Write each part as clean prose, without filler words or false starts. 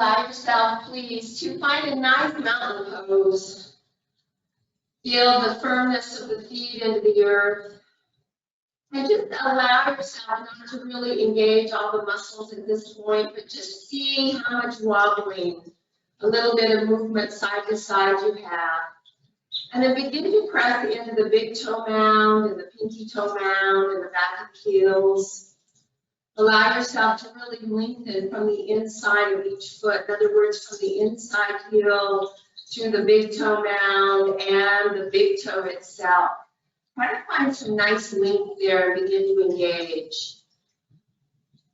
Allow yourself, please, to find a nice mountain pose. Feel the firmness of the feet into the earth. And just allow yourself not to really engage all the muscles at this point, but just see how much wobbling, a little bit of movement side to side you have. And then begin to press into the big toe mound and the pinky toe mound and the back of the heels. Allow yourself to really lengthen from the inside of each foot. In other words, from the inside heel to the big toe mound and the big toe itself. Try to find some nice length there and begin to engage.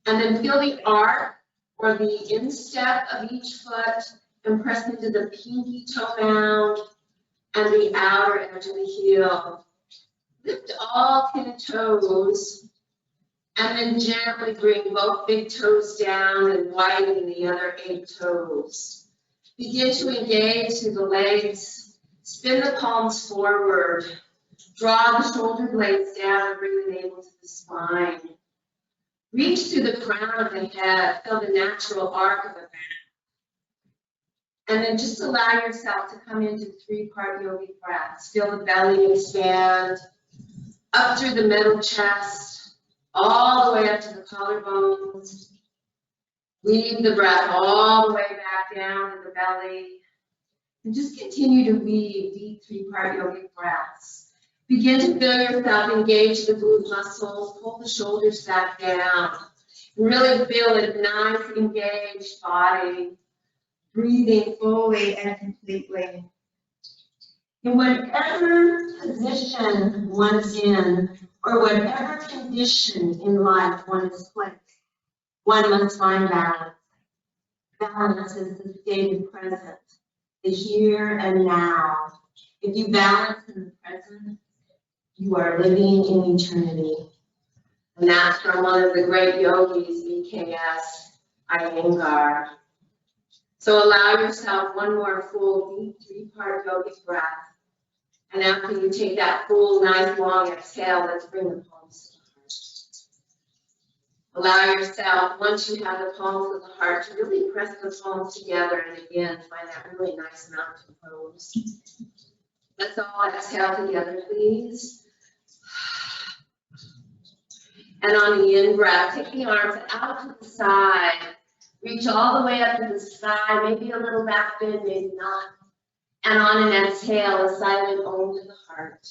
And then feel the arc or the instep of each foot and press into the pinky toe mound and the outer edge of the heel. Lift all 10 toes and then gently bring both big toes down and widen the other 8 toes. Begin to engage through the legs. Spin the palms forward. Draw the shoulder blades down and bring the navel to the spine. Reach through the crown of the head. Feel the natural arc of the back. And then just allow yourself to come into 3-part yogic breaths. Feel the belly expand up through the middle chest, all the way up to the collarbones. Weave the breath all the way back down to the belly. And just continue to weave deep 3-part yogic breaths. Begin to feel yourself engage the glute muscles, pull the shoulders back down. Really feel a nice engaged body. Breathing fully and completely. In whatever position one is in, or whatever condition in life one is placed, one must find balance. Balance is the state of present, the here and now. If you balance in the present, you are living in eternity. And that's from one of the great yogis, BKS Iyengar. So allow yourself one more full deep 3-part yogic breath. And after you take that full, nice, long exhale, let's bring the palms to the heart. Allow yourself, once you have the palms of the heart, to really press the palms together and again, find that really nice mountain pose. Let's all exhale together, please. And on the in-breath, take the arms out to the side. Reach all the way up to the sky, maybe a little back bend, maybe not. And on an exhale, a silent Om to the heart.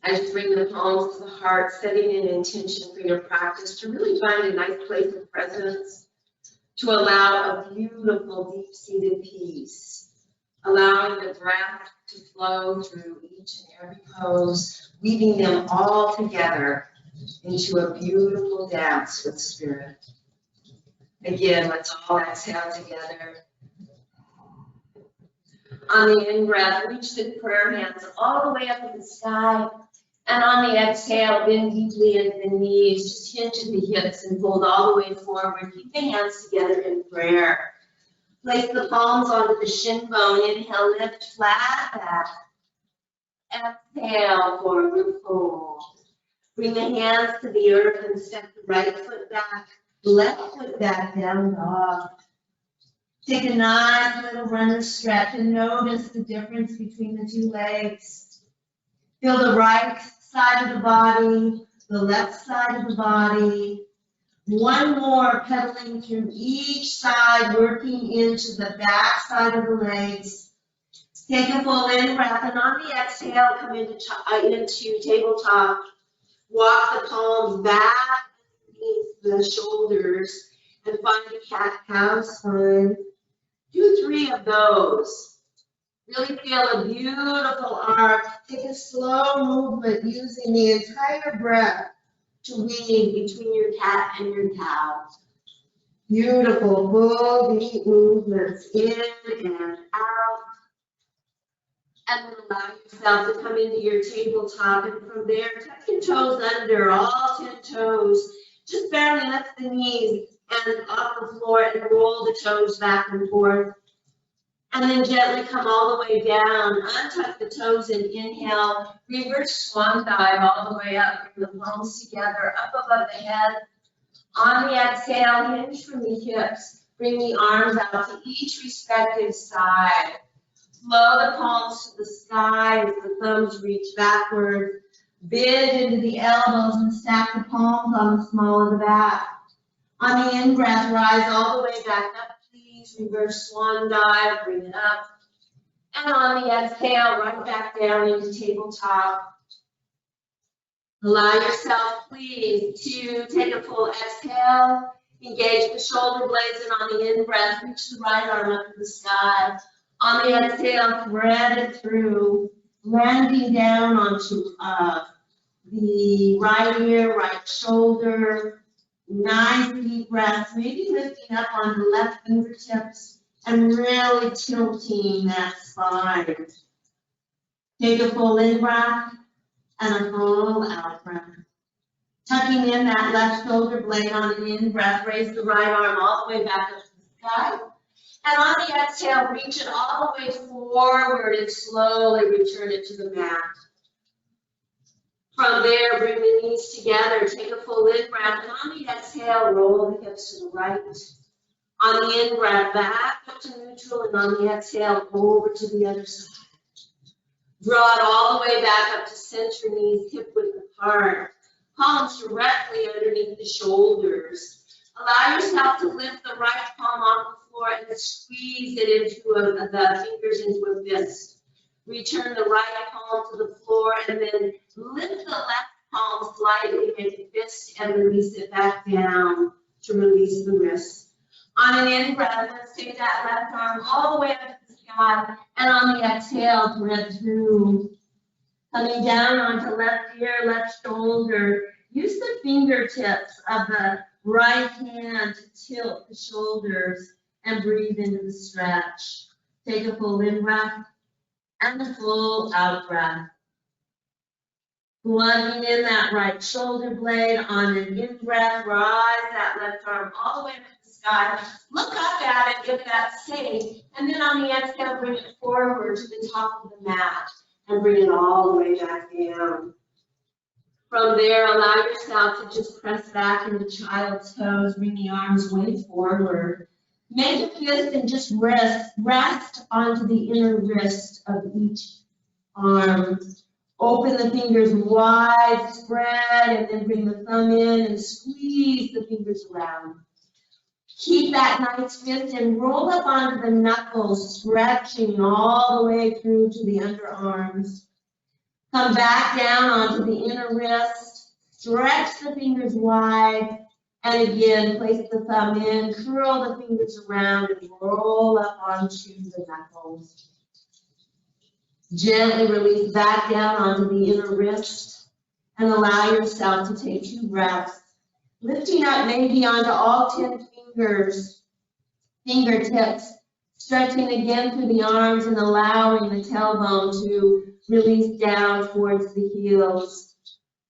As you bring the palms to the heart, setting an intention for your practice to really find a nice place of presence, to allow a beautiful deep-seated peace, allowing the breath to flow through each and every pose, weaving them all together into a beautiful dance with spirit. Again, let's all exhale together. On the in-breath, reach the prayer hands all the way up to the sky. And on the exhale, bend deeply into the knees. Just hinge at the hips and fold all the way forward. Keep the hands together in prayer. Place the palms onto the shin bone. Inhale, lift flat back. Exhale, forward fold. Bring the hands to the earth and step the right foot back. Left foot back, down dog. Take a nice little runner stretch and notice the difference between the 2 legs. Feel the right side of the body, the left side of the body. One more, pedaling through each side, working into the back side of the legs. Take a full in-breath, and on the exhale, come into tabletop. Walk the palms back the shoulders and find a cat-cow spine. Do 3 of those. Really feel a beautiful arc. Take a slow movement using the entire breath to weave between your cat and your cow. Beautiful, full, deep movements in and out. And then allow yourself to come into your tabletop, and from there, tuck your toes under, all 10 toes. Just barely lift the knees and off the floor and roll the toes back and forth. And then gently come all the way down. Untuck the toes and inhale. Reverse swan dive all the way up. Bring the palms together, up above the head. On the exhale, hinge from the hips. Bring the arms out to each respective side. Flow the palms to the sky as the thumbs reach backwards. Bend into the elbows and stack the palms on the small of the back. On the in-breath, rise all the way back up, please. Reverse swan dive, bring it up. And on the exhale, right back down into tabletop. Allow yourself, please, to take a full exhale. Engage the shoulder blades, and on the in-breath, reach the right arm up to the sky. On the exhale, thread it through, landing down onto the right ear, right shoulder. Nice deep breath, maybe lifting up on the left fingertips and really tilting that spine. Take a full in-breath and a full out-breath. Tucking in that left shoulder blade on an in-breath, raise the right arm all the way back up to the sky. And on the exhale, reach it all the way forward and slowly return it to the mat. From there, bring the knees together, take a full in-breath, and on the exhale, roll the hips to the right. On the in-breath, back up to neutral, and on the exhale, over to the other side. Draw it all the way back up to center, knees hip-width apart. Palms directly underneath the shoulders. Allow yourself to lift the right palm off the floor and squeeze it into the fingers into a fist. Return the right palm to the floor and then lift the left palm slightly, make a fist, and release it back down to release the wrist. On an in-breath, let's take that left arm all the way up to the sky, and on the exhale, thread through. Coming down onto left ear, left shoulder. Use the fingertips of the right hand to tilt the shoulders and breathe into the stretch. Take a full in-breath and a full out-breath. Plugging in that right shoulder blade on an in-breath, rise that left arm all the way up to the sky. Look up at it, get that safe, and then on the exhale, bring it forward to the top of the mat and bring it all the way back down. From there, allow yourself to just press back into child's pose, bring the arms way forward. Make a fist and just rest onto the inner wrist of each arm. Open the fingers wide, spread, and then bring the thumb in and squeeze the fingers around. Keep that nice fist and roll up onto the knuckles, stretching all the way through to the underarms. Come back down onto the inner wrist, stretch the fingers wide, and again, place the thumb in, curl the fingers around, and roll up onto the knuckles. Gently release back down onto the inner wrist, and allow yourself to take 2 breaths. Lifting up maybe onto all 10 fingertips, stretching again through the arms and allowing the tailbone to release down towards the heels.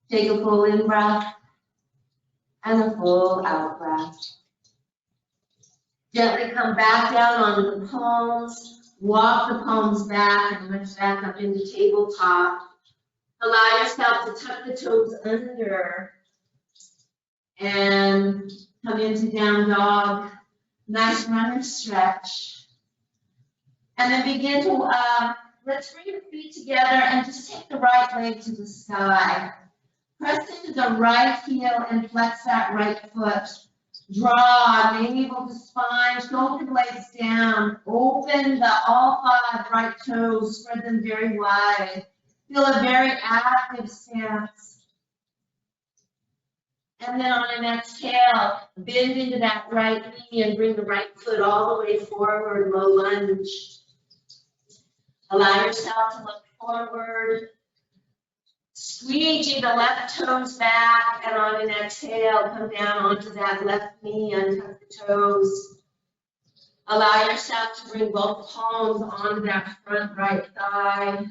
Take a full in-breath and a full out-breath. Gently come back down onto the palms, walk the palms back and lift back up into tabletop. Allow yourself to tuck the toes under and come into down dog. Nice runner stretch. And then begin to, let's bring your feet together and just take the right leg to the sky. Press into the right heel and flex that right foot. Draw, navel to spine, shoulder blades down. Open all 5 right toes, spread them very wide. Feel a very active stance. And then on an exhale, bend into that right knee and bring the right foot all the way forward, low lunge. Allow yourself to look forward. Squeegee the left toes back, and on an exhale, come down onto that left knee, untuck the toes. Allow yourself to bring both palms onto that front right thigh.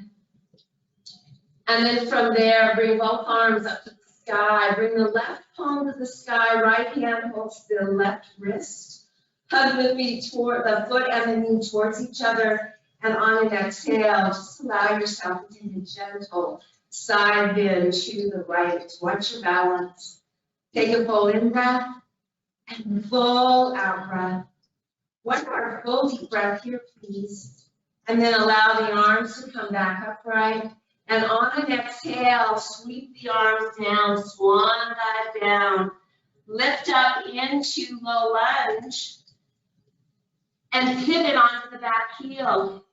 And then from there, bring both arms up to the sky. Bring the left palm to the sky, right hand holds the left wrist. Hug the feet toward the foot and the knee towards each other. And on an exhale, just allow yourself to take a gentle side bend to the right. Watch your balance. Take a full in-breath And full out breath. One more full deep breath here, please. And then allow the arms to come back upright. And on an exhale, sweep the arms down, swan dive down. Lift up into low lunge. And pivot onto the back heel.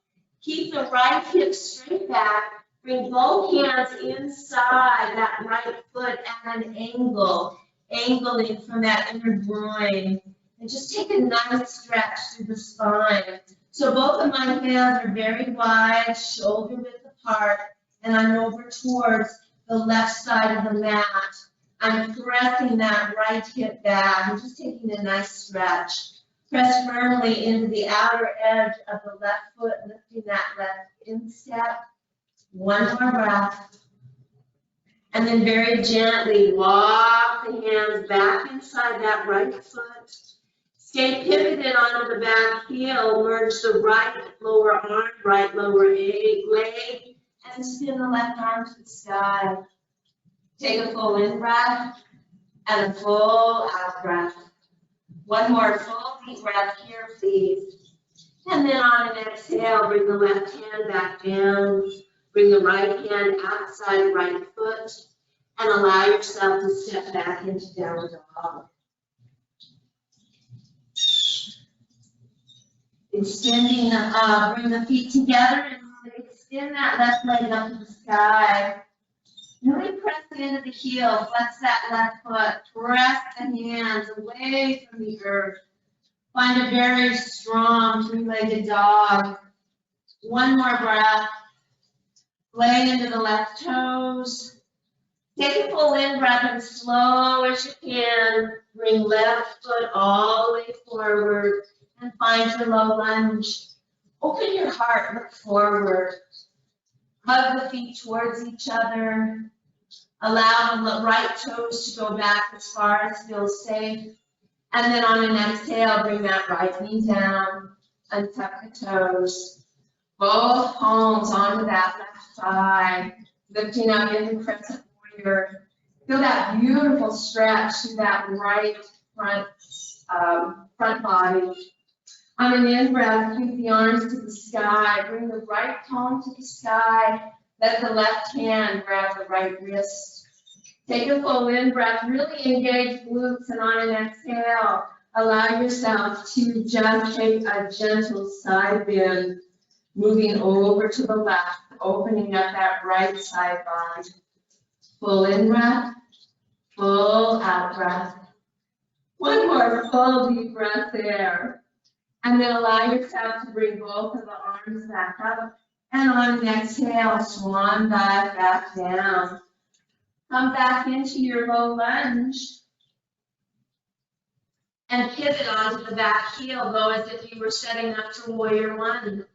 Keep the right hip straight back. Bring both hands inside that right foot at an angle, angling from that inner groin. And just take a nice stretch through the spine. So both of my hands are very wide, shoulder width apart, and I'm over towards the left side of the mat. I'm pressing that right hip back. I'm just taking a nice stretch. Press firmly into the outer edge of the left foot, lifting that left instep. One more breath. And then very gently walk the hands back inside that right foot. Stay pivoted onto the back heel. Merge the right lower arm, right lower leg, and spin the left arm to the sky. Take a full in breath and a full out breath. One more full deep breath here, please. And then on an exhale, bring the left hand back down. Bring the right hand outside right foot. And allow yourself to step back into downward dog. Extending, bring the feet together and extend that left leg up to the sky. Really press into the heel, flex that left foot, press the hands away from the earth. Find a very strong three-legged dog. One more breath. Lay into the left toes. Take a full in breath and slow as you can. Bring left foot all the way forward and find your low lunge. Open your heart, look forward. Hug the feet towards each other. Allow the right toes to go back as far as feels safe. And then on an exhale, bring that right knee down. Untuck the toes. Both palms onto that left thigh. Lifting up into crescent warrior. Feel that beautiful stretch through that right front body. On an in-breath, keep the arms to the sky. Bring the right palm to the sky. Let the left hand grab the right wrist. Take a full in-breath. Really engage glutes, and on an exhale, allow yourself to just take a gentle side bend, moving over to the left, opening up that right side body. Full in-breath, full out-breath. One more full deep breath there. And then allow yourself to bring both of the arms back up. And on an exhale, swan dive back down. Come back into your low lunge. And pivot onto the back heel, though, as if you were setting up to warrior one.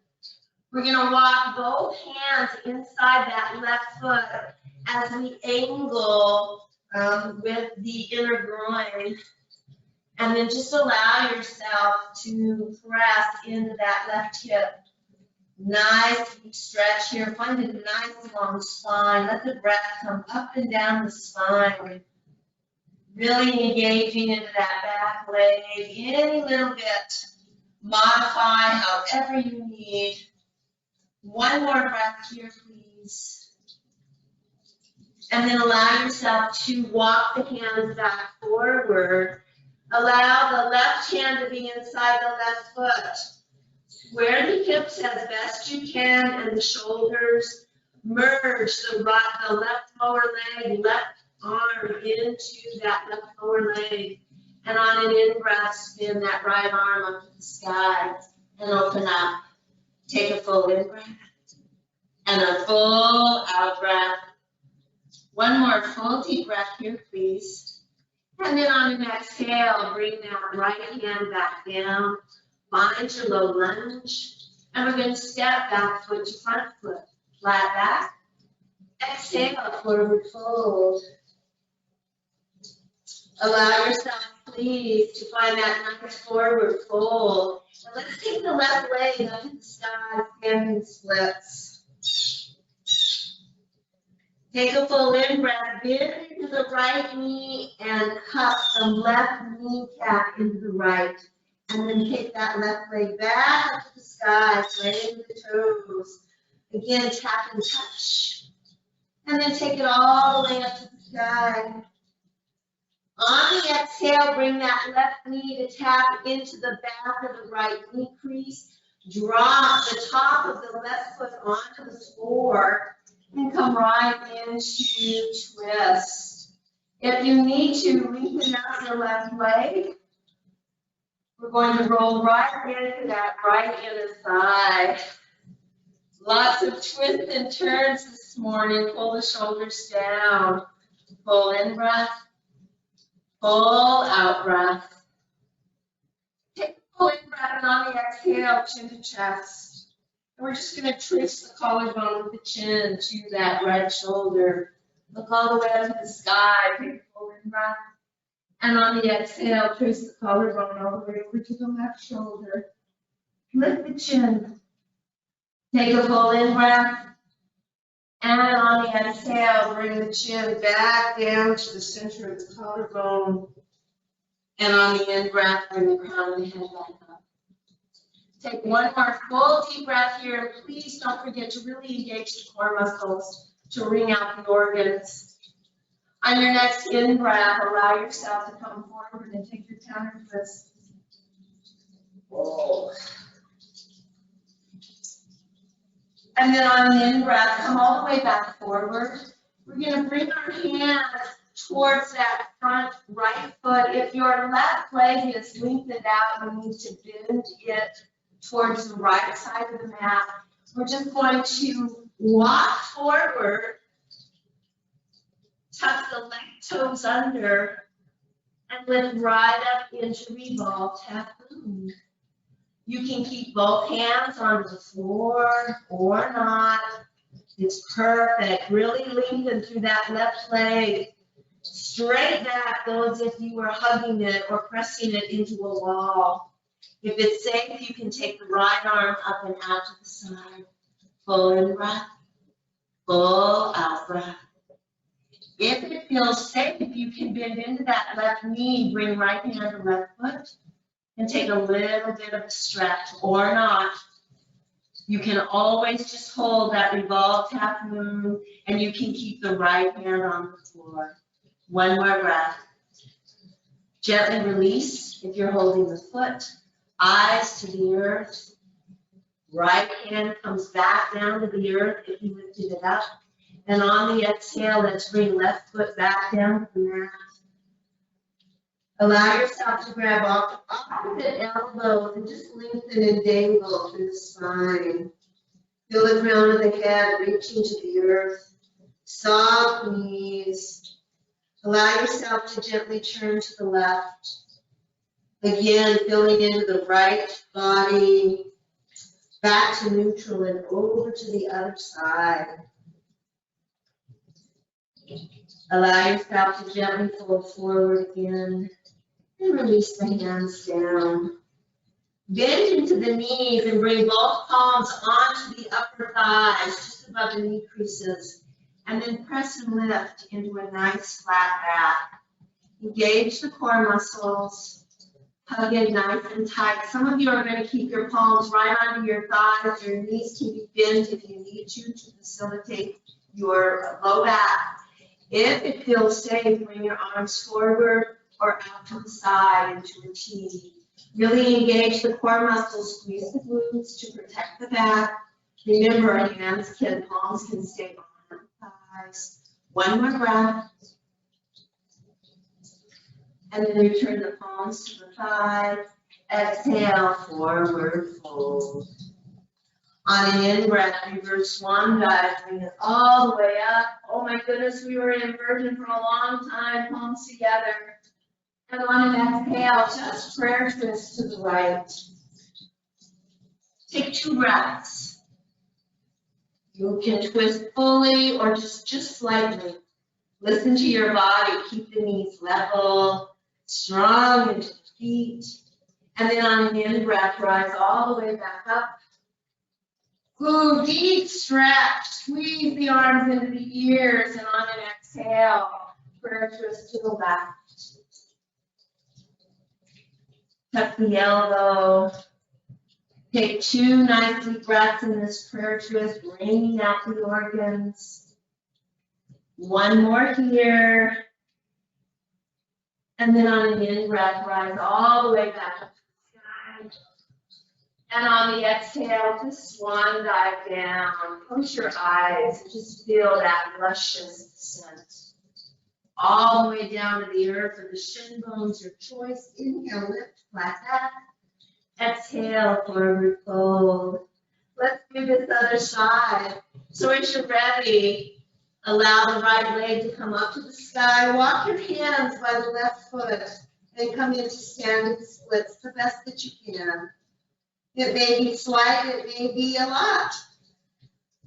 We're going to walk both hands inside that left foot as we angle with the inner groin. And then just allow yourself to press into that left hip. Nice deep stretch here. Find a nice long spine. Let the breath come up and down the spine. Really engaging into that back leg any little bit. Modify however you need. One more breath here, please. And then allow yourself to walk the hands back forward. Allow the left hand to be inside the left foot. Square the hips as best you can and the shoulders. Merge the left lower leg, left arm into that left lower leg. And on an in-breath, spin that right arm up to the sky and open up. Take a full in-breath and a full out-breath. One more full deep breath here, please. And then on an exhale, bring that right hand back down. Find your low lunge. And we're going to step back foot to front foot. Flat back. Exhale, forward fold. Allow yourself, please, to find that nice forward fold. And let's take the left leg up to the sky, standing splits. Take a full in breath, bend into the right knee and cup the left kneecap into the right. And then take that left leg back up to the sky, right into the toes. Again, tap and touch. And then take it all the way up to the sky. On the exhale, bring that left knee to tap into the back of the right knee crease. Drop the top of the left foot onto the floor and come right into twist. If you need to, lengthen out your left leg. We're going to roll right into that right inner thigh. Lots of twists and turns this morning. Pull the shoulders down. Full in breath. Full out breath. Take a full in breath and on the exhale, chin to chest. And we're just going to twist the collarbone with the chin to that right shoulder. Look all the way up to the sky. Take a full in breath. And on the exhale, twist the collarbone all the way over to the left shoulder. Lift the chin. Take a full in breath. And on the exhale, bring the chin back down to the center of the collarbone. And on the in breath, bring the crown of the head back up. Take one more full deep breath here. And please don't forget to really engage the core muscles to wring out the organs. On your next in breath, allow yourself to come forward and take your counter twist. Oh. And then on the in breath, come all the way back forward. We're going to bring our hands towards that front right foot. If your left leg is lengthened out, you need to bend it towards the right side of the mat. We're just going to walk forward. Tuck the leg toes under and lift right up into revolve tapu. You can keep both hands on the floor or not. It's perfect. Really lengthen through that left leg. Straight back, though, as if you were hugging it or pressing it into a wall. If it's safe, you can take the right arm up and out to the side. Full in breath. Full out breath. If it feels safe, you can bend into that left knee, bring right hand to left foot, and take a little bit of a stretch or not. You can always just hold that revolve half moon, and you can keep the right hand on the floor. One more breath. Gently release if you're holding the foot, eyes to the earth. Right hand comes back down to the earth if you lifted it up. And on the exhale, let's bring left foot back down to the mat. Allow yourself to grab off opposite elbows and just lengthen and dangle through the spine. Feel the crown of the head reaching to the earth. Soft knees. Allow yourself to gently turn to the left. Again, filling into the right body. Back to neutral and over to the other side. Allow yourself to gently fold forward again and release the hands down. Bend into the knees and bring both palms onto the upper thighs, just above the knee creases, and then press and lift into a nice flat back. Engage the core muscles. Hug in nice and tight. Some of you are going to keep your palms right onto your thighs. Your knees can be bent if you need to facilitate your low back. If it feels safe, bring your arms forward or out to the side into a T. Really engage the core muscles, squeeze the glutes to protect the back. Remember, palms can stay on the thighs. One more breath. And then return the palms to the thigh. Exhale, forward fold. On an in-breath, reverse swan dive, bring it all the way up. Oh my goodness, we were in inversion for a long time, palms together. And on an exhale, just prayer twist to the right. Take 2 breaths. You can twist fully or just slightly. Listen to your body, keep the knees level, strong into the feet. And then on an in-breath, rise all the way back up. Ooh, deep stretch. Squeeze the arms into the ears, and on an exhale, prayer twist to the left. Tuck the elbow. Take 2 nice deep breaths in this prayer twist, bringing out the organs. 1 more here. And then on an in-breath, rise all the way back up to the sky. And on the exhale, just swan dive down. Close your eyes and just feel that luscious descent. All the way down to the earth or the shin bones, your choice. Inhale, lift, flat back. Exhale, forward fold. Let's do this other side. So as you're ready, allow the right leg to come up to the sky. Walk your hands by the left foot and come into standing splits the best that you can. It may be slight, it may be a lot.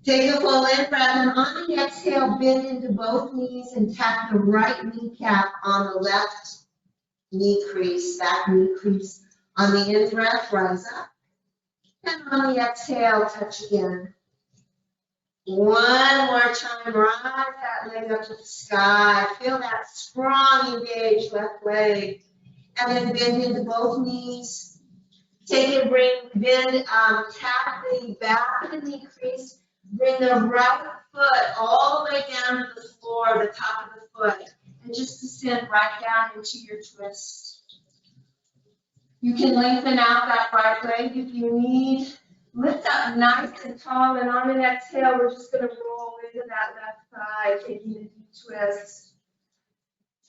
Take a full in breath, and on the exhale, bend into both knees and tap the right kneecap on the left knee crease, back knee crease. On the in breath, rise up. And on the exhale, touch again. 1 more time, rise that leg up to the sky. Feel that strong, engaged left leg. And then bend into both knees. Take it, bend, tap the back of the knee crease. Bring the right foot all the way down to the floor, the top of the foot. And just descend right down into your twist. You can lengthen out that right leg if you need. Lift up nice and tall, and on an exhale, we're just going to roll into that left thigh, taking a deep twist.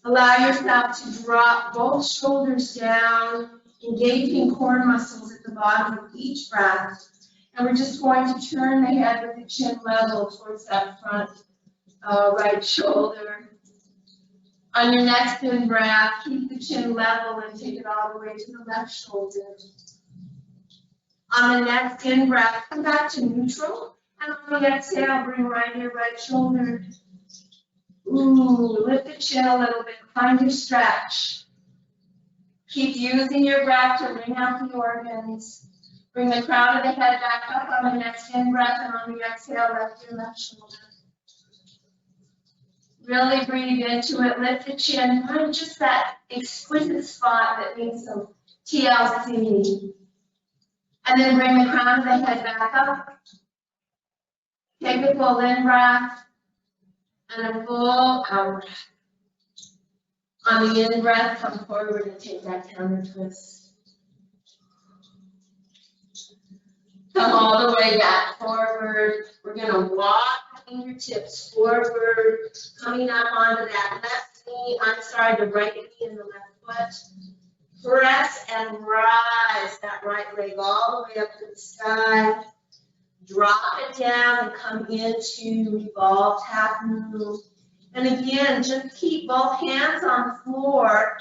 Allow yourself to drop both shoulders down, engaging core muscles at the bottom of each breath. And we're just going to turn the head with the chin level towards that front right shoulder. On your next in breath, keep the chin level and take it all the way to the left shoulder. On the next in breath, come back to neutral. And on the exhale, bring right your right shoulder. Ooh, lift the chin a little bit. Find your stretch. Keep using your breath to wring out the organs. Bring the crown of the head back up on the next in breath, and on the exhale, lift your left shoulder. Really breathe into it, lift the chin, find just that exquisite spot that needs some TLC. And then bring the crown of the head back up. Take a full in breath and a full out breath. On the in breath, come forward and take that counter twist. Come all the way back forward. We're going to walk fingertips forward, coming up onto that the right knee and the left foot. Press and rise that right leg all the way up to the sky. Drop it down and come into revolved half moon. And again, just keep both hands on the floor.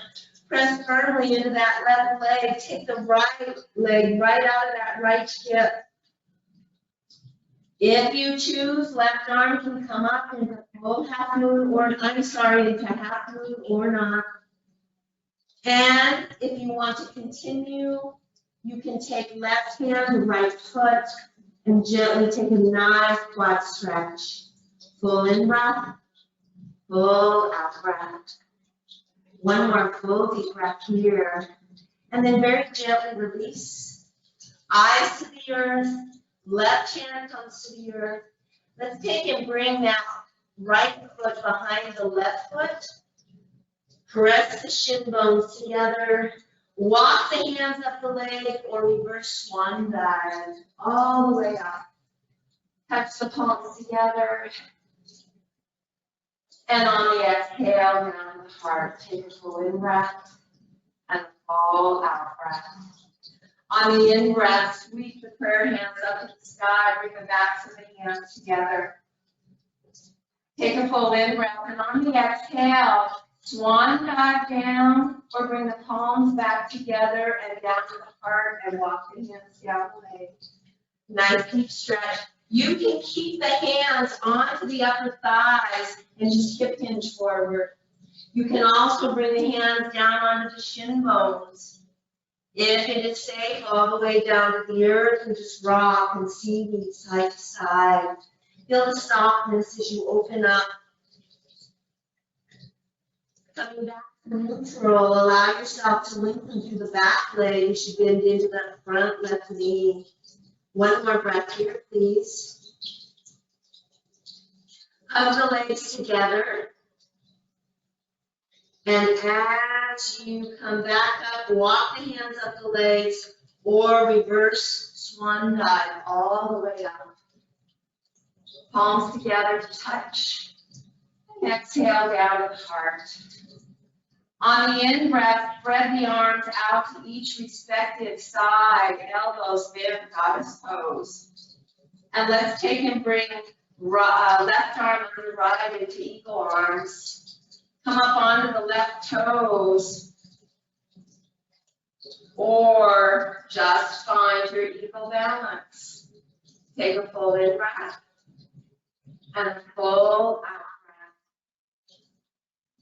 Press firmly into that left leg. Take the right leg right out of that right hip. If you choose, left arm can come up into full half moon, or into half moon or not. And if you want to continue, you can take left hand, right foot, and gently take a nice quad stretch. Full in breath, full out breath. One more full deep breath here. And then very gently release. Eyes to the earth, left hand comes to the earth. Let's take and bring that right foot behind the left foot. Press the shin bones together. Walk the hands up the leg or reverse swan dive all the way up. Touch the palms together. And on the exhale, down the heart, take a full in breath and a full out breath. On the in breath, sweep the prayer hands up to the sky, bring the backs of the hands together. Take a full in breath, and on the exhale, swan dive down, or bring the palms back together and down to the heart and walk the hands down the leg. Nice deep stretch. You can keep the hands onto the upper thighs and just hip hinge forward. You can also bring the hands down onto the shin bones. If it is safe, all the way down to the earth and just rock and seaweed side to side. Feel the softness as you open up. Coming back to neutral, allow yourself to lengthen through the back leg. You should bend into that front left knee. One more breath here, please. Hug the legs together. And as you come back up, walk the hands up the legs or reverse swan dive all the way up. Palms together to touch. And exhale down to the heart. On the in-breath, spread the arms out to each respective side, elbows bent, goddess pose. And let's take and bring left arm under right into eagle arms. Come up onto the left toes, or just find your eagle balance. Take a full in breath and a full out breath.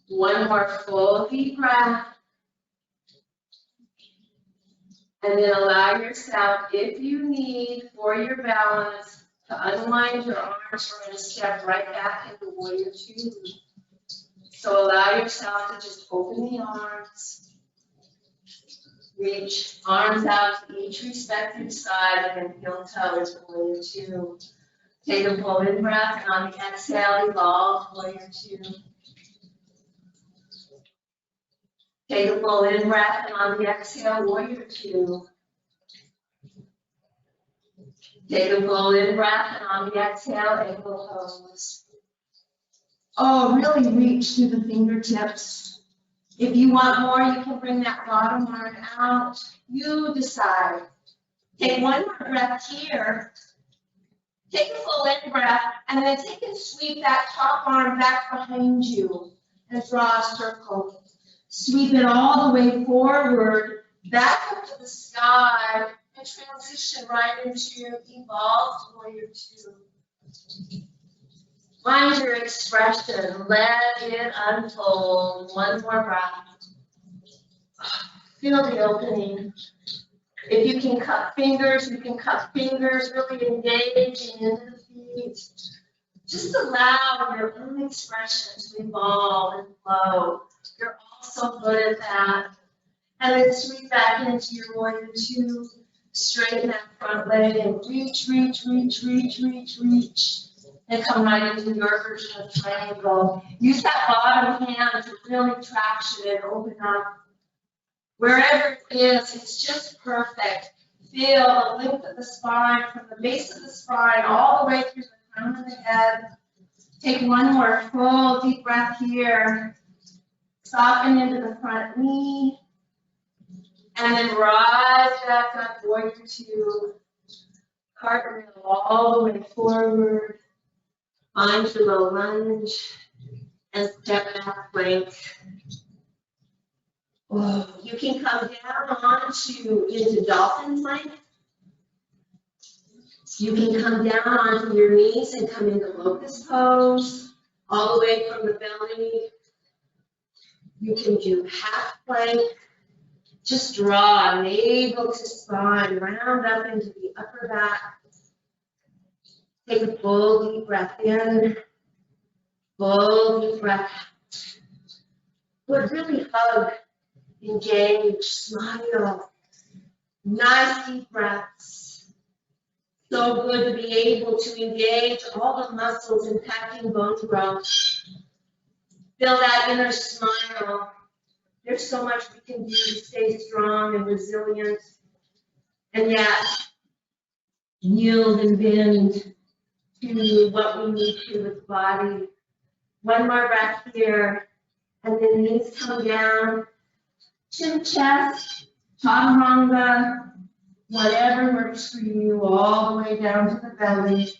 One more full deep breath. And then allow yourself, if you need, for your balance, to unwind your arms. We're going to step right back into warrior two. So allow yourself to just open the arms, reach arms out to each respective side, and then heel toes to warrior two. Take a full in breath, and on the exhale, evolve warrior two. Take a full in breath, and on the exhale, warrior two. Take a full in breath, and on the exhale, ankle pose. Oh, really reach through the fingertips. If you want more, you can bring that bottom arm out. You decide. Take one more breath here. Take a full in breath, and then take and sweep that top arm back behind you and draw a circle. Sweep it all the way forward, back up to the sky, and transition right into your evolved warrior two. Find your expression, let it unfold. One more breath. Feel the opening. If you can cup fingers, you can cup fingers, really engaging into the feet. Just allow your own expression to evolve and flow. You're all so good at that. And then sweep back into your warrior two. Straighten that front leg and reach, reach, reach, reach, reach, reach. And come right into your version of triangle. Use that bottom hand to really traction and open up. Wherever it is, it's just perfect. Feel the length of the spine from the base of the spine all the way through the crown of the head. Take one more full deep breath here. Soften into the front knee. And then rise back up, warrior two. Cartwheel all the way forward. Find your low lunge and step back plank. Oh, you can come down into dolphin plank. You can come down onto your knees and come into locust pose, all the way from the belly. You can do half plank. Just draw navel to spine, round up into the upper back. Take a full deep breath in, full deep breath out. But really hug, engage, smile. Nice deep breaths. So good to be able to engage all the muscles impacting bone growth. Feel that inner smile. There's so much we can do to stay strong and resilient, and yet yield and bend to what we need to with the body. One more breath here, and then knees come down, chin chest, chaturanga, whatever works for you, all the way down to the belly.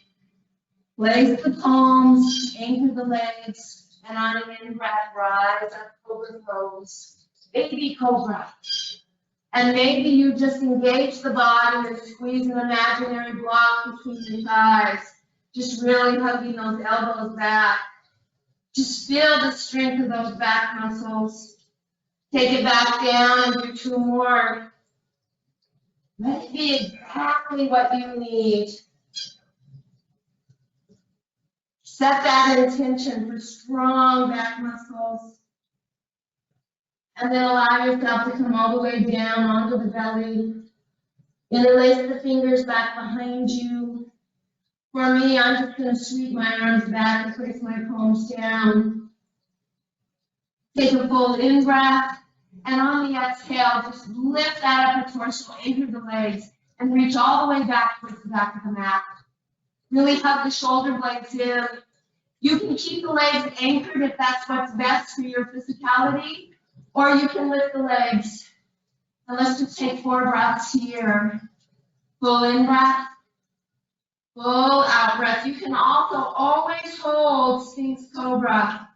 Place the palms, anchor the legs, and on an in-breath, rise up, cobra pose, baby cobra. And maybe you just engage the body and squeeze an imaginary block between your thighs. Just really hugging those elbows back. Just feel the strength of those back muscles. Take it back down and do two more. Let it be exactly what you need. Set that intention for strong back muscles. And then allow yourself to come all the way down onto the belly. Interlace the fingers back behind you. For me, I'm just going to sweep my arms back and place my palms down. Take a full in-breath. And on the exhale, just lift that upper torso, anchor the legs, and reach all the way back towards the back of the mat. Really hug the shoulder blades in. You can keep the legs anchored if that's what's best for your physicality, or you can lift the legs. And let's just take 4 breaths here. Full in breath, full out breath. You can also always hold Sphinx Cobra.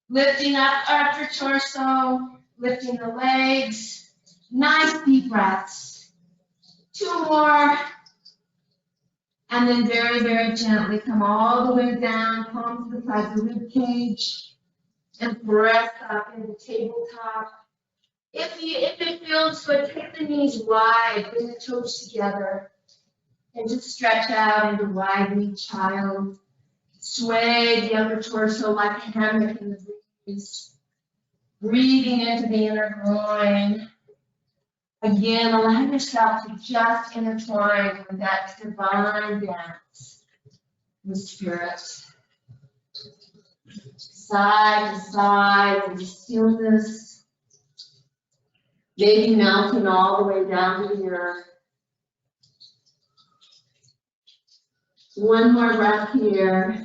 Lifting up upper torso, lifting the legs. Nice deep breaths. 2 more. And then very, very gently come all the way down, palms to the sides of the rib cage, and press up into tabletop. If it feels good, take the knees wide, bring the toes together, and just stretch out into wide knee child. Sway the upper torso like a hammock in the breeze. Breathing into the inner groin. Again, allow yourself to just intertwine with that divine dance with spirit. Side to side in stillness. Maybe melting all the way down to the earth. One more breath here.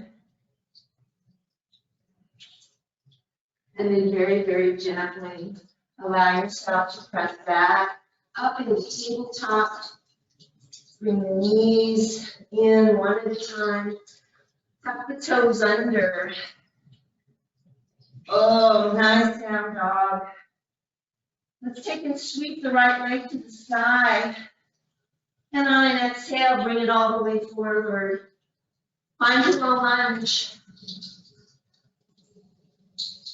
And then very, very gently allow yourself to press back up into tabletop. Bring the knees in one at a time. Tuck the toes under. Oh, nice down dog. Let's take and sweep the right leg to the side. And on an exhale, bring it all the way forward. Find your low lunge.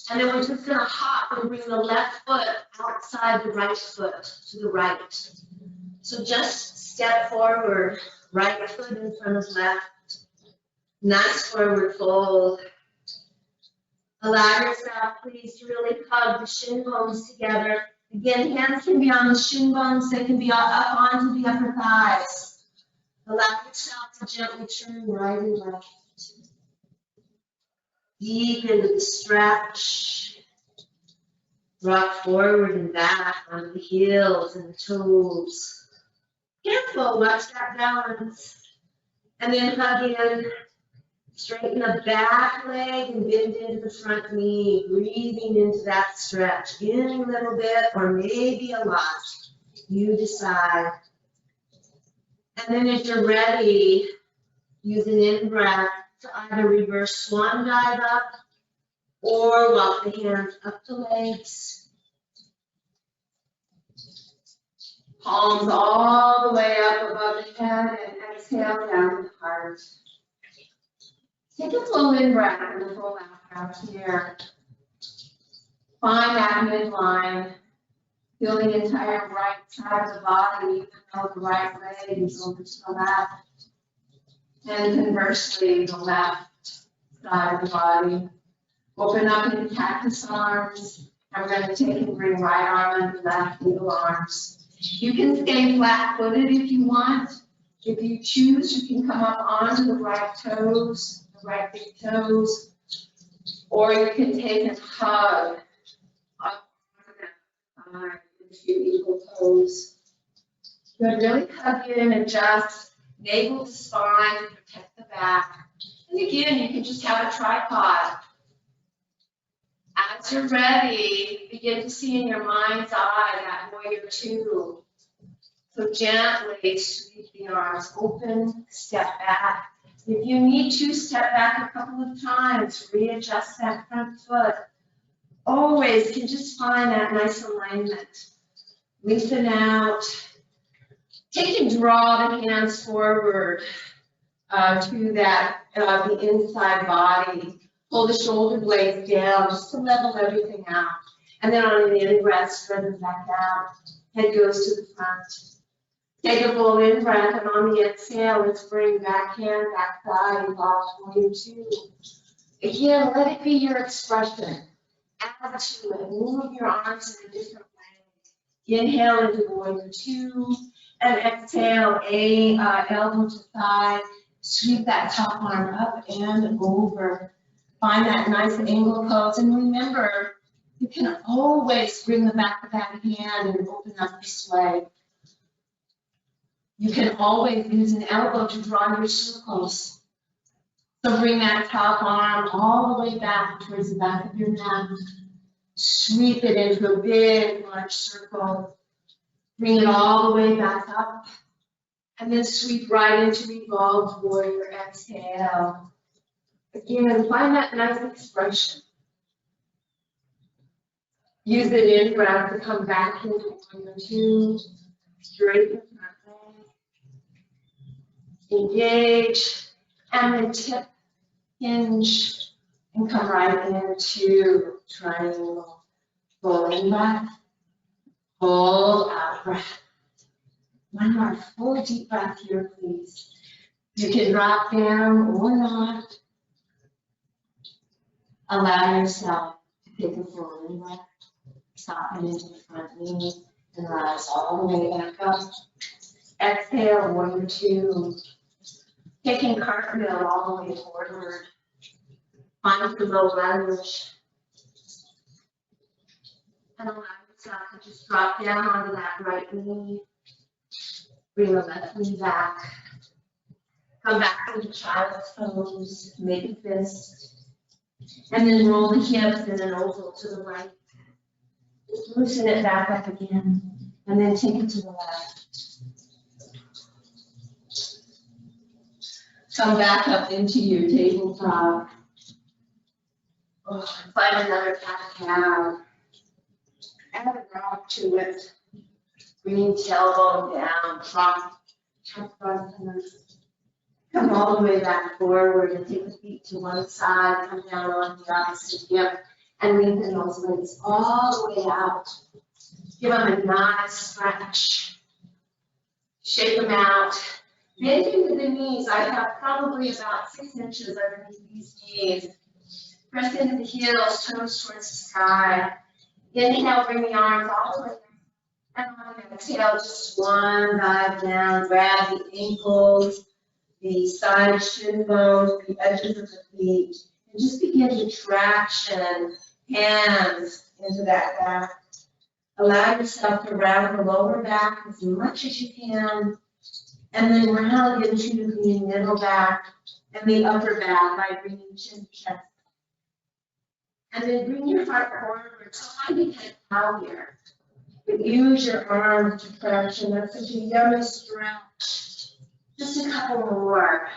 And then we're just going to hop and bring the left foot outside the right foot to the right. So just step forward, right foot in front of left. Nice forward fold. Allow yourself, please, to really hug the shin bones together. Again, hands can be on the shin bones, they can be up onto the upper thighs. Allow yourself to gently turn right and left. Deep into the stretch. Rock forward and back on the heels and the toes. Careful, watch that balance. And then hug in. Straighten the back leg and bend into the front knee, breathing into that stretch. In a little bit or maybe a lot. You decide. And then if you're ready, use an in-breath to either reverse swan dive up or walk the hands up the legs. Palms all the way up above the head and exhale down to the heart. Take a full in-breath and a full out here. Find that midline. Feel the entire right side of the body, even though the right leg is over to the left. And conversely, the left side of the body. Open up into cactus arms. I'm going to take and bring right arm under left, middle arms. You can stay flat-footed if you want. If you choose, you can come up onto the right toes, the right big toes, or you can take and hug up on the two equal toes. Good, really hug in and adjust navel to spine to protect the back. And again, you can just have a tripod. As you're ready, begin to see in your mind's eye that warrior two. So gently sweep the arms open, step back. If you need to, step back a couple of times, readjust that front foot. Always can just find that nice alignment. Lengthen out. Take and draw the hands forward to that, the inside body. Pull the shoulder blades down just to level everything out. And then on the in-breath, spread them back out. Head goes to the front. Take a full in breath, and on the exhale, let's bring back hand, back thigh, and box 1, 2. Again, let it be your expression. Add to it. Move your arms in a different way. Inhale into warrior 2, and exhale, elbow to thigh. Sweep that top arm up and over. Find that nice angle pose, and remember, you can always bring the back of that hand and open up this way. You can always use an elbow to draw your circles. So bring that top arm all the way back towards the back of your neck. Sweep it into a big, large circle. Bring it all the way back up. And then sweep right into revolved warrior. Exhale. Again, find that nice expression. Use the in breath to come back into warrior 2. Straighten front leg. Engage. And then tip, hinge, and come right into triangle. Full in breath. Hold out breath. One more full deep breath here, please. You can drop down or not. Allow yourself to take a full in breath. Soften into the front knee and rise all the way back up. Exhale, warrior 2. Taking cartwheel all the way forward. Find the low lunge. And allow yourself to just drop down onto that right knee. Bring the left knee back. Come back into child's pose. Make a fist. And then roll the hips in an oval to the right. Just loosen it back up again. And then take it to the left. Come back up into your tabletop. Oh, find another cat-cow. Add a rock to it. Bring tailbone down. Drop front. Come all the way back forward and take the feet to one side. Come down on the opposite hip and lengthen those legs all the way out. Give them a nice stretch. Shake them out. Bend into the knees. I have probably about 6 inches underneath these knees. Press into the heels, toes towards the sky. Inhale, bring the arms all the way down. And on the exhale, just one dive down. Grab the ankles, the side shin bones, the edges of the feet. And just begin to traction hands into that back. Allow yourself to round the lower back as much as you can. And then round into the middle back and the upper back by bringing chin to chest. And then bring your heart forward. Try to get out here. Use your arms to traction. That's such a yummy stretch. Just a couple more.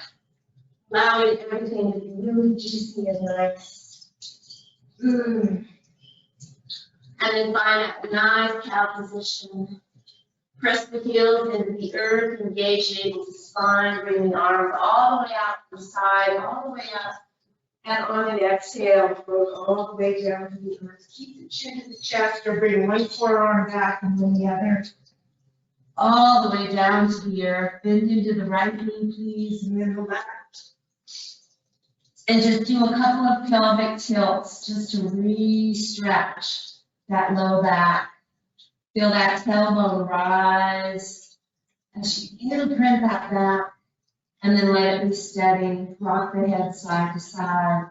Allowing everything to be really juicy and nice. And then find a nice cow position. Press the heels into the earth, engaging the spine, bring the arms all the way out to the side, all the way up. And on the exhale, float all the way down to the earth. Keep the chin to the chest or bring one forearm back and then the other. All the way down to the earth. Bend into the right knee, please, and then the left. And just do a couple of pelvic tilts just to re-stretch that low back. Feel that tailbone rise as you imprint that back, and then let it be steady. Rock the head side to side.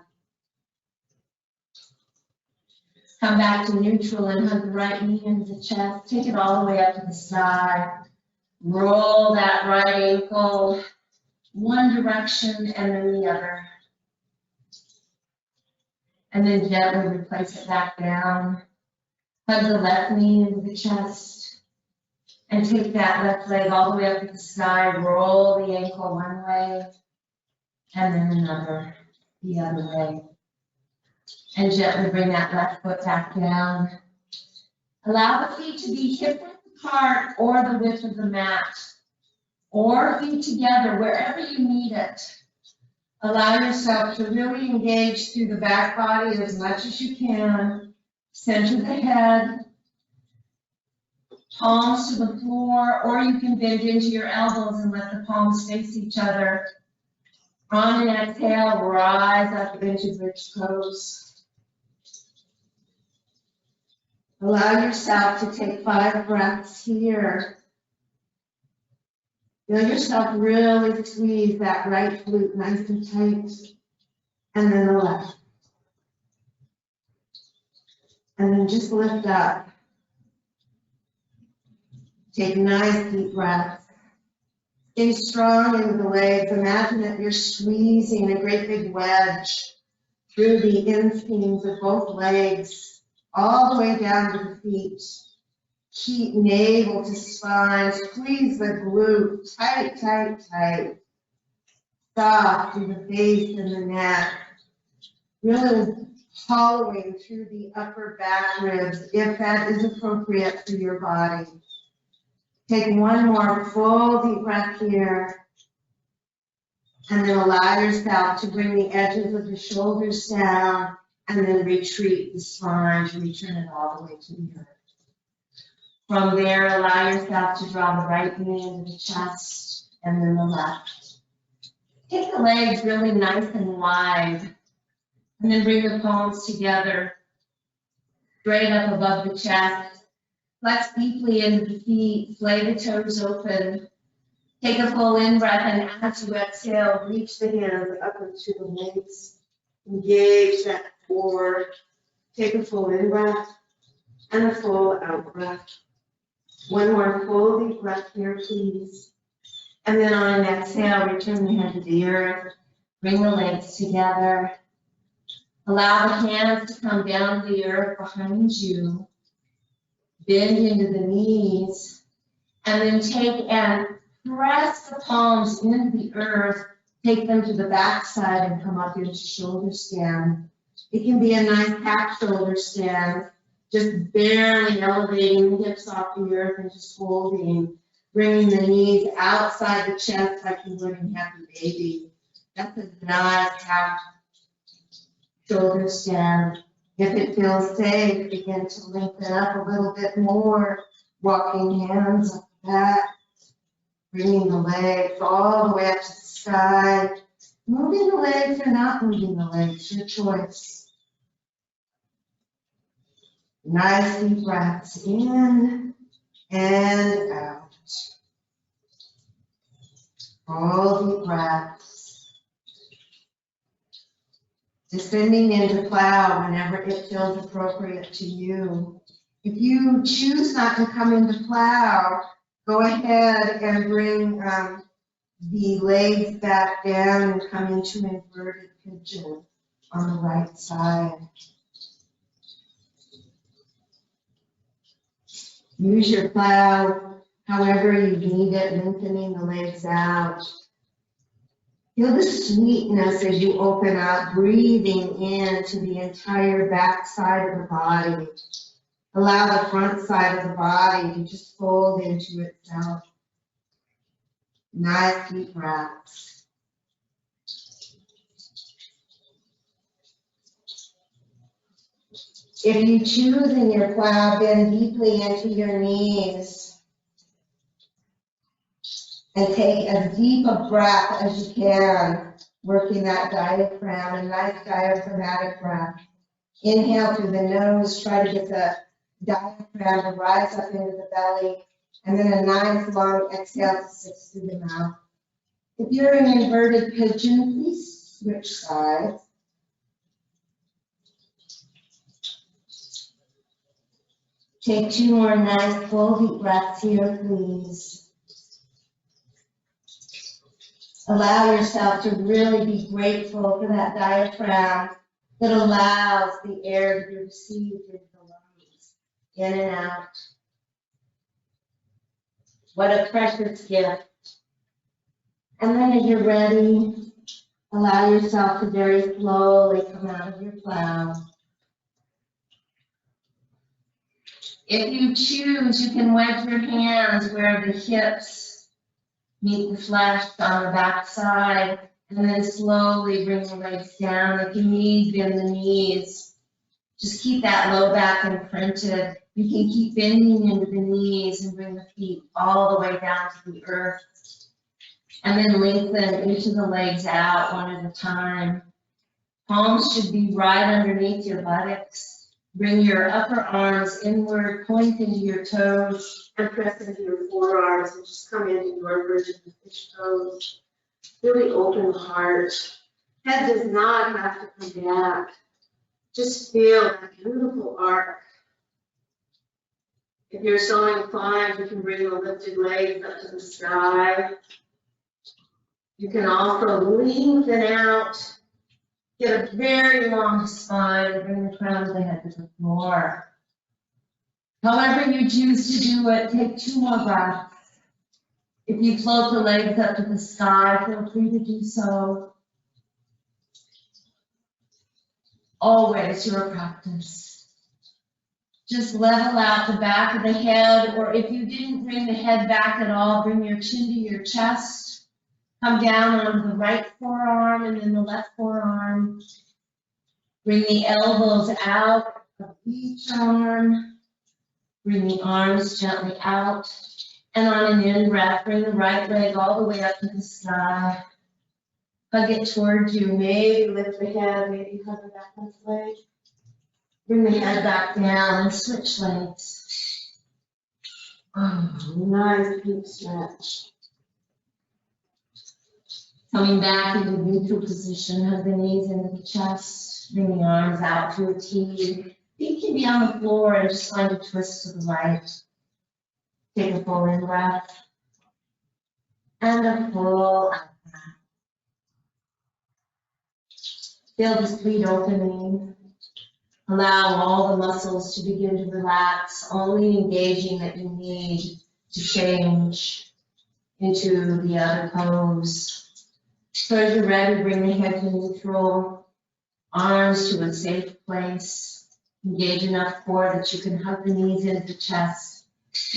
Come back to neutral and hug the right knee into the chest. Take it all the way up to the side. Roll that right ankle one direction and then the other. And then gently replace it back down. Hug the left knee into the chest and take that left leg all the way up to the sky. Roll the ankle one way and then another the other way. And gently bring that left foot back down. Allow the feet to be hip width apart or the width of the mat, or feet together wherever you need it. Allow yourself to really engage through the back body as much as you can. Center the head. palms to the floor, or you can bend into your elbows and let the palms face each other. On an exhale, rise up into bridge pose. Allow yourself to take 5 breaths here. Feel yourself really squeeze that right glute nice and tight, and then the left. And then just lift up. Take nice deep breaths. Stay strong into the legs. Imagine that you're squeezing a great big wedge through the inseams of both legs, all the way down to the feet. Keep navel to spine. Squeeze the glute tight, tight, tight. Soft through the face and the neck. Really hollowing through the upper back ribs if that is appropriate for your body. Take one more full deep breath here. And then allow yourself to bring the edges of the shoulders down and then retreat the spine to return it all the way to the earth. From there, allow yourself to draw the right knee into the chest and then the left. Take the legs really nice and wide. And then bring the palms together, straight up above the chest. Flex deeply into the feet, flay the toes open. Take a full in-breath, and as you exhale, reach the hands up into the legs. Engage that core. Take a full in-breath and a full out-breath. One more full deep breath here, please. And then on an exhale, return the head to the earth. Bring the legs together. Allow the hands to come down to the earth behind you. Bend into the knees. And then take and press the palms into the earth. Take them to the back side and come up into shoulder stand. It can be a nice half shoulder stand. Just barely elevating the hips off the earth and just holding. Bringing the knees outside the chest like you would in Happy Baby. That's a nice half shoulder stand. If it feels safe, begin to lengthen up a little bit more, walking hands up the back, bringing the legs all the way up to the sky. Moving the legs or not moving the legs, your choice. Nice deep breaths in and out. All deep breaths. Descending into plow whenever it feels appropriate to you. If you choose not to come into plow, go ahead and bring the legs back down and come into inverted pigeon on the right side. Use your plow however you need it, lengthening the legs out. Feel the sweetness as you open up, breathing into the entire back side of the body. Allow the front side of the body to just fold into itself. Nice deep breaths. If you choose in your plow, bend deeply into your knees. And take as deep a breath as you can, working that diaphragm, a nice diaphragmatic breath. Inhale through the nose, try to get the diaphragm to rise up into the belly, and then a nice long exhale to sit through the mouth. If you're in inverted pigeon, please switch sides. Take 2 more nice full deep breaths here, please. Allow yourself to really be grateful for that diaphragm that allows the air to be received into the lungs, in and out. What a precious gift. And then as you're ready, allow yourself to very slowly come out of your plow. If you choose, you can wedge your hands where the hips meet the flesh on the back side, and then slowly bring the legs down. If you need, bend the knees. Just keep that low back imprinted. You can keep bending into the knees and bring the feet all the way down to the earth. And then lengthen each of the legs out one at a time. Palms should be right underneath your buttocks. Bring your upper arms inward, point into your toes, and press into your forearms, and just come into your version of fish pose. Really open the heart. Head does not have to come back. Just feel that beautiful arc. If you're so inclined, you can bring the lifted legs up to the sky. You can also lengthen out. Get a very long spine, bring the crown of the head to the floor. However you choose to do it, take 2 more breaths. If you float the legs up to the sky, feel free to do so. Always your practice. Just level out the back of the head, or if you didn't bring the head back at all, bring your chin to your chest. Come down on the right forearm and then the left forearm. Bring the elbows out of each arm. Bring the arms gently out. And on an in-breath, bring the right leg all the way up to the sky. Hug it towards you. Maybe lift the head, maybe hug the back of the leg. Bring the head back down and switch legs. Oh, nice deep stretch. Coming back into neutral position, hug the knees into the chest, bring the arms out to a T. Feet can be on the floor and just find a twist to the right. Take a full in breath and a full out breath. Feel the sweet opening. Allow all the muscles to begin to relax, only engaging that you need to change into the other pose. So as you're ready, bring the head to neutral, arms to a safe place. Engage enough core that you can hug the knees into the chest.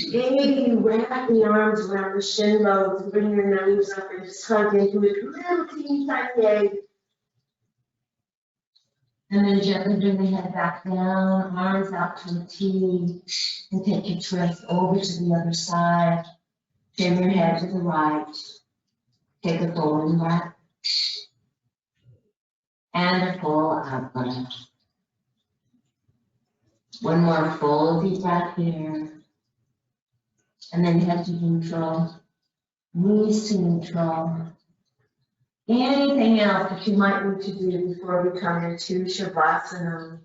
Maybe you wrap the arms around the shin bones, bring your nose up and just hug into it, little teeny tiny egg. And then gently bring the head back down, arms out to a T, and take your twist over to the other side. Turn your head to the right. Take a full in breath. And a full out breath. One more full deep breath here. And then head to neutral, knees to neutral. Anything else that you might need to do before we come into Shavasana.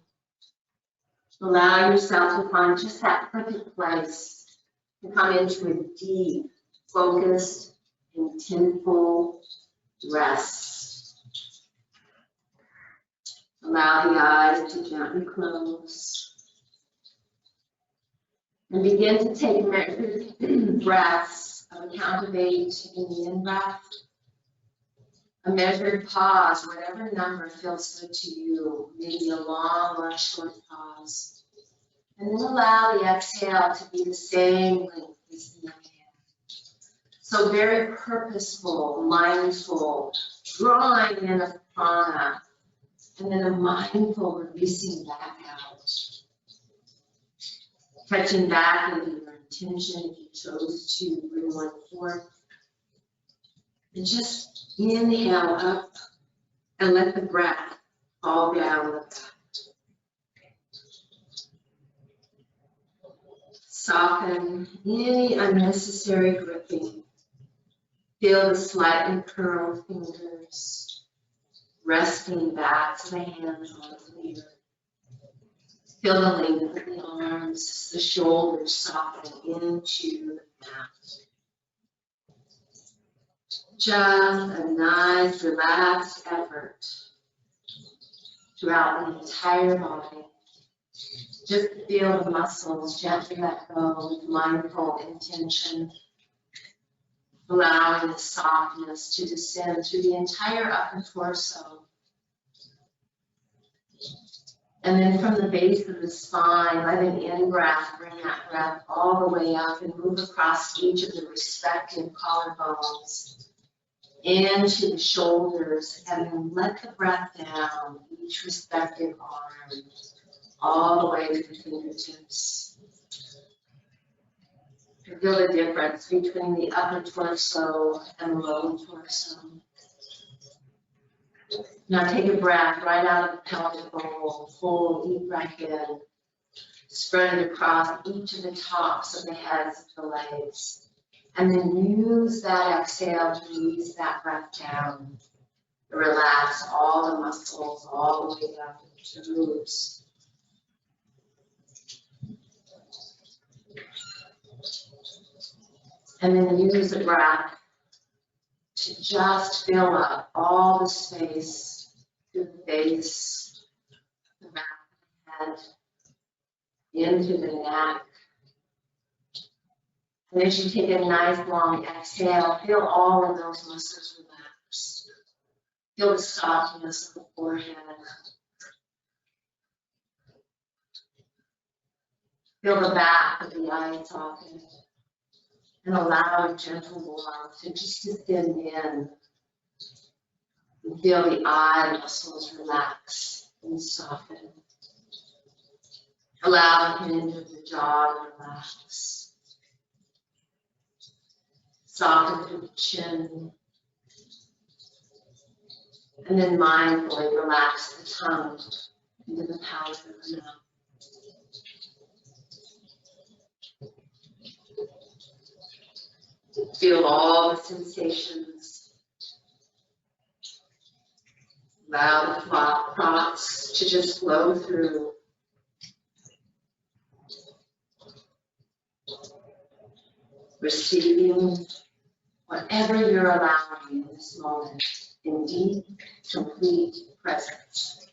Allow yourself to find just that perfect place to come into a deep, focused, intentful rest. Allow the eyes to gently close. And begin to take measured breaths of a count of 8 in the in-breath. A measured pause, whatever number feels good to you, maybe a long or a short pause. And then allow the exhale to be the same length as the inhale. So very purposeful, mindful, drawing in a prana, and then a mindful releasing back out. Touching back into your intention if you chose to bring one forth. And just inhale up and let the breath fall down the back. Soften any unnecessary gripping. Feel the slightly curled fingers resting back to the hands onto the earth. Feel the length of the arms, the shoulders soften into the mat. Just a nice, relaxed effort throughout the entire body. Just feel the muscles gently let go with mindful intention, allowing the softness to descend through the entire upper torso. And then from the base of the spine, let an in-breath bring that breath all the way up and move across each of the respective collarbones into the shoulders, and then let the breath down each respective arm all the way to the fingertips. Feel the difference between the upper torso and the lower torso. Now take a breath right out of the pelvic bowl, full deep breath in. Spread it across each of the tops of the heads of the legs. And then use that exhale to release that breath down. Relax all the muscles all the way down to the glutes. And then use the breath to just fill up all the space through the face, the back of the head, into the neck. And as you take a nice long exhale, feel all of those muscles relax. Feel the softness of the forehead. Feel the back of the eye soften. And allow a gentle warmth to just descend in. And feel the eye muscles relax and soften. Allow the hinge of the jaw to relax. Soften through the chin. And then mindfully relax the tongue into the palate of the mouth. Feel all the sensations. Allow the thoughts to just flow through. Receiving whatever you're allowing in this moment in deep, complete presence.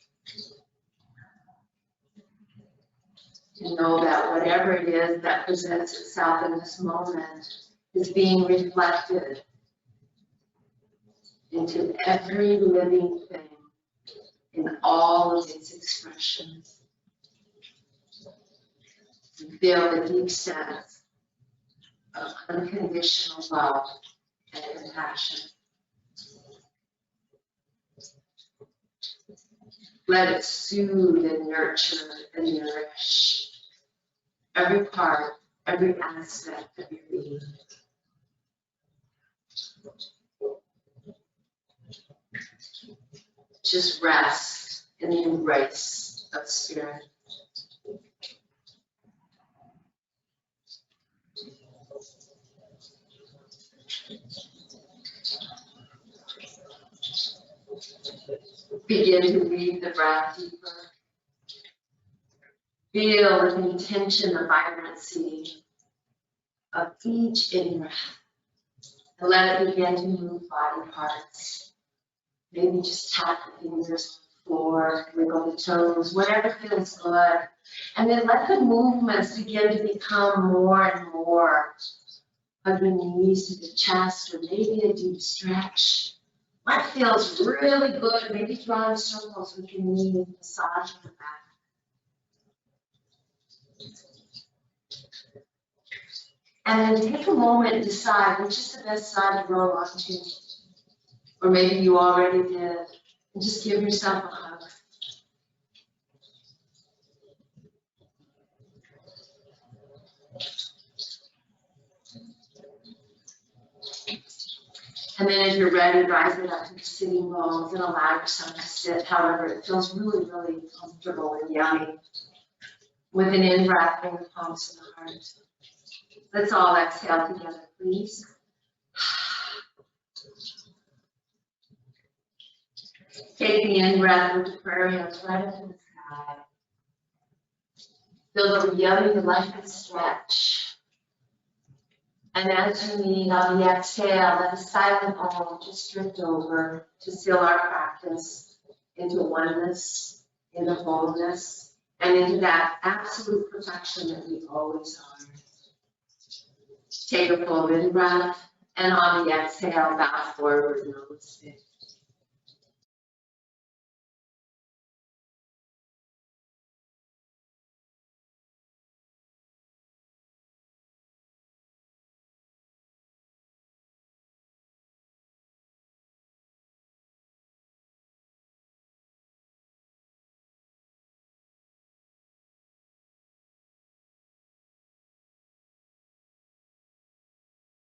To know that whatever it is that presents itself in this moment is being reflected into every living thing in all of its expressions. You feel the deep sense of unconditional love and compassion. Let it soothe and nurture and nourish every part, every aspect of your being. Just rest in the embrace of spirit. Begin to weave the breath deeper. Feel with intention the vibrancy of each in-breath. And let it begin to move body parts. Maybe just tap the fingers on the floor, wiggle the toes, whatever feels good. And then let the movements begin to become more and more of your knees to the chest, or maybe a deep stretch. What feels really good, maybe drawing circles with your knee, massaging the back. And then take a moment and decide which is the best side to roll onto. Or maybe you already did. And just give yourself a hug. And then as you're ready, rise it up to the sitting bones and allow yourself to sit however it feels really, really comfortable and yummy. With an in-breath, bring the palms to the heart. Let's all exhale together, please. Take the in-breath with the prayer hands right up to the sky. Feel the yummy, life stretch. And as you need on the exhale, let the silent Om just drift over to seal our practice into oneness, into wholeness, and into that absolute perfection that we always are. Take a full in breath, and on the exhale, bow forward, namaste.